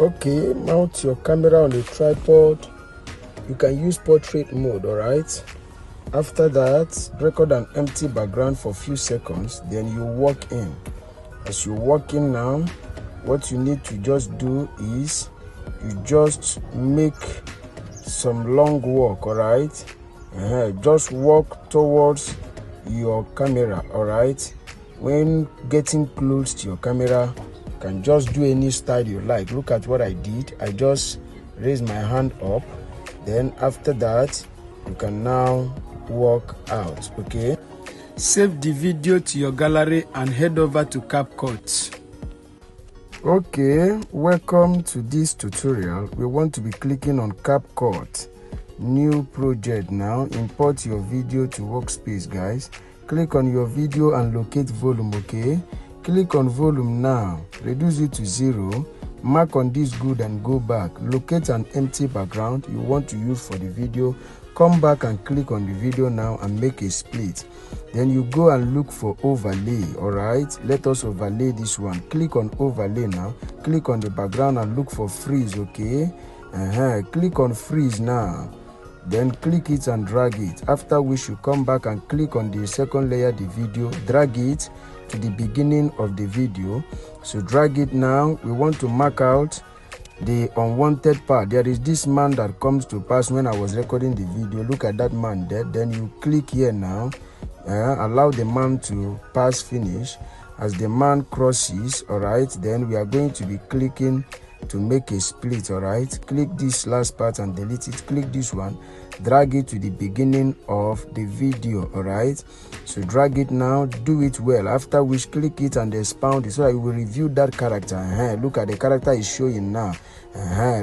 Okay, mount your camera on a tripod. You can use portrait mode, alright? After that, record an empty background for a few seconds, then you walk in. As you walk in now, what you need to just do is you just make some long walk, alright? Just walk towards your camera, alright? When getting close to your camera, you can just do any style you like. Look at what I did. I just raised my hand up. Then after that, you can now walk out, okay? Save the video to your gallery and head over to CapCut. Okay, welcome to this tutorial. We want to be clicking on CapCut. New project now. Import your video to workspace, guys. Click on your video and locate volume, okay? Click on volume now. Reduce it to 0. Mark on this good and go back. Locate an empty background you want to use for the video. Come back and click on the video now and make a split. Then you go and look for overlay, alright? Let us overlay this one. Click on overlay now. Click on the background and look for freeze, okay? Click on freeze now. Then click it and drag it. After which you come back and click on the second layer, the video. Drag it to the beginning of the video. So drag it now. We want to mark out the unwanted part. There is this man that comes to pass when I was recording the video. Look at that man there. Then you click here now. Allow the man to pass finish. As the man crosses, alright, then we are going to be clicking to make a split, alright? Click this last part and delete it. Click this one, drag it to the beginning of the video, alright? So drag it now, do it well. After which, click it and expound it so that you will review that character. Look at the character is showing now.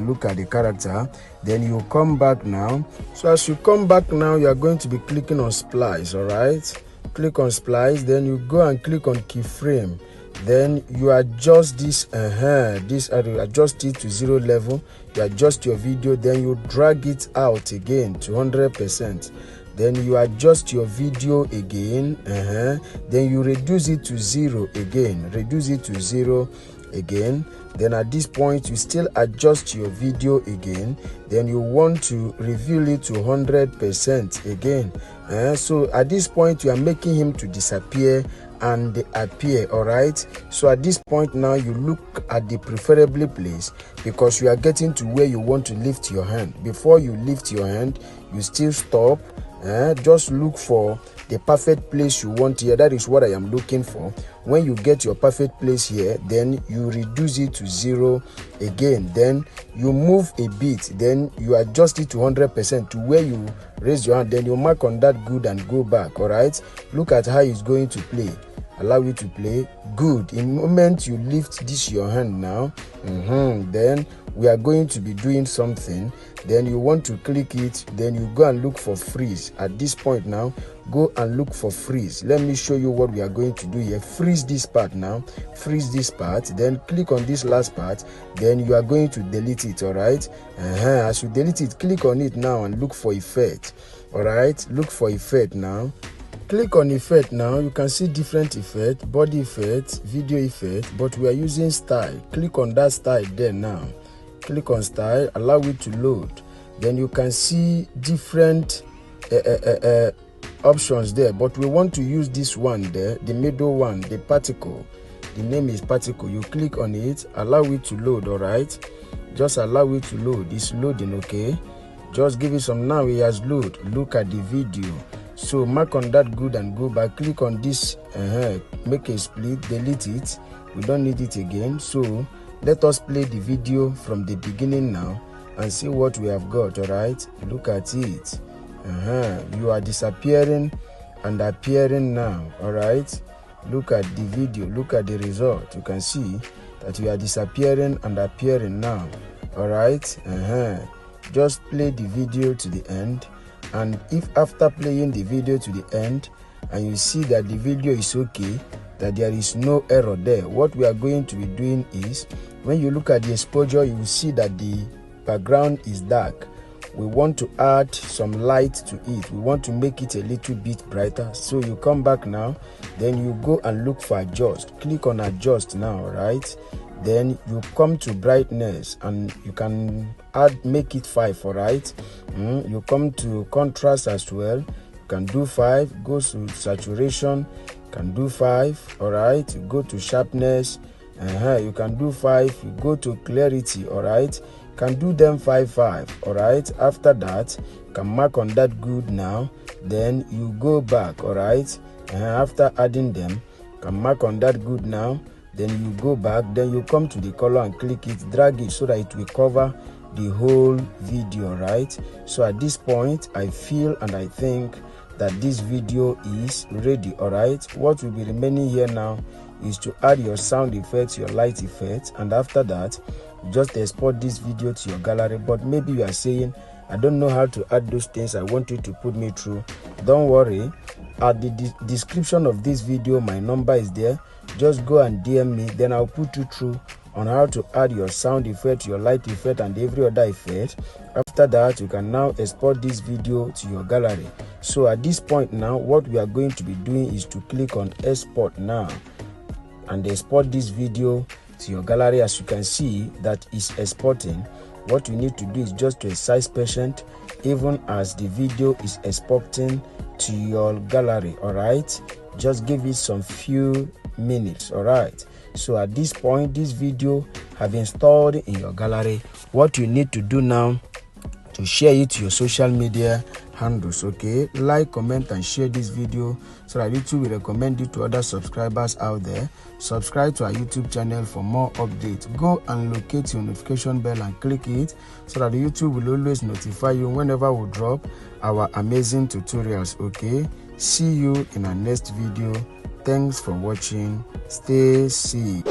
Look at the character. Then you come back now. So as you come back now, you are going to be clicking on splice, alright? Click on splice, then you go and click on keyframe. Then you adjust this adjust it to 0 level. You adjust your video, then you drag it out again to 100%. Then you adjust your video again. Then you reduce it to 0 again. Reduce it to 0 again. Then at this point you still adjust your video again. Then you want to reveal it to 100% again. So at this point you are making him to disappear and appear, alright? So at this point now you look at the preferably place because you are getting to where you want to lift your hand. Before you lift your hand, you still stop. Just look for the perfect place you want here. That is what I am looking for. When you get your perfect place here, then you reduce it to 0 again. Then you move a bit. Then you adjust it to 100% to where you raise your hand. Then you mark on that good and go back, alright? Look at how it's going to play. Allow it to play. Good. In the moment you lift this your hand now, then we are going to be doing something. Then you want to click it. Then you go and look for freeze. At this point now, go and look for freeze. Let me show you what we are going to do here. Freeze this part now. Freeze this part. Then click on this last part. Then you are going to delete it, alright? As you delete it, click on it now and look for effect. Alright? Look for effect now. Click on effect now. You can see different effect, body effect, video effect, but we are using style. Click on that style there now. Click on style, allow it to load. Then you can see different options there, but we want to use this one there, the middle one, the particle. The name is particle. You click on it, allow it to load, alright? Just allow it to load. It's loading, okay? Just give it some. Now it has load. Look at the video. So mark on that good and go back. Click on this, make a split, delete it. We don't need it again. So let us play the video from the beginning now and see what we have got, alright? Look at it. You are disappearing and appearing now, alright? Look at the video, look at the result. You can see that you are disappearing and appearing now, alright? Just play the video to the end. And if after playing the video to the end and you see that the video is okay, that there is no error there, what we are going to be doing is, when you look at the exposure, you will see that the background is dark. We want to add some light to it. We want to make it a little bit brighter. So you come back now, then you go and look for adjust. Click on adjust now, right? Then you come to brightness and you can make it 5. All right. You come to contrast as well. You can do 5. Go to saturation, you can do 5. All right. You go to sharpness, you can do 5. You go to clarity. All right. You can do them 5. All right. After that, you can mark on that good now. Then you go back. All right. After adding them, you can mark on that good now. Then you go back. Then you come to the color and click it, drag it so that it will cover the whole video, right? So at this point, I feel and I think that this video is ready. All right. What will be remaining here now is to add your sound effects, your light effects, and after that, just export this video to your gallery. But maybe you are saying, I don't know how to add those things, I want you to put me through. Don't worry, at the description of this video, my number is there. Just go and DM me, then I'll put you through on how to add your sound effect, your light effect, and every other effect. After that, you can now export this video to your gallery. So at this point now, what we are going to be doing is to click on export now and export this video to your gallery. As you can see that is exporting. What you need to do is just to exercise patience even as the video is exporting to your gallery. All right, just give it some few minutes. All right, so at this point, this video have been stored in your gallery. What you need to do now to share it to your social media handles. Okay, like, comment, and share this video so that YouTube will recommend it to other subscribers out there. Subscribe to our YouTube channel for more updates. Go and locate your notification bell and click it so that YouTube will always notify you whenever we drop our amazing tutorials. Okay, see you in our next video. Thanks for watching. Stay safe.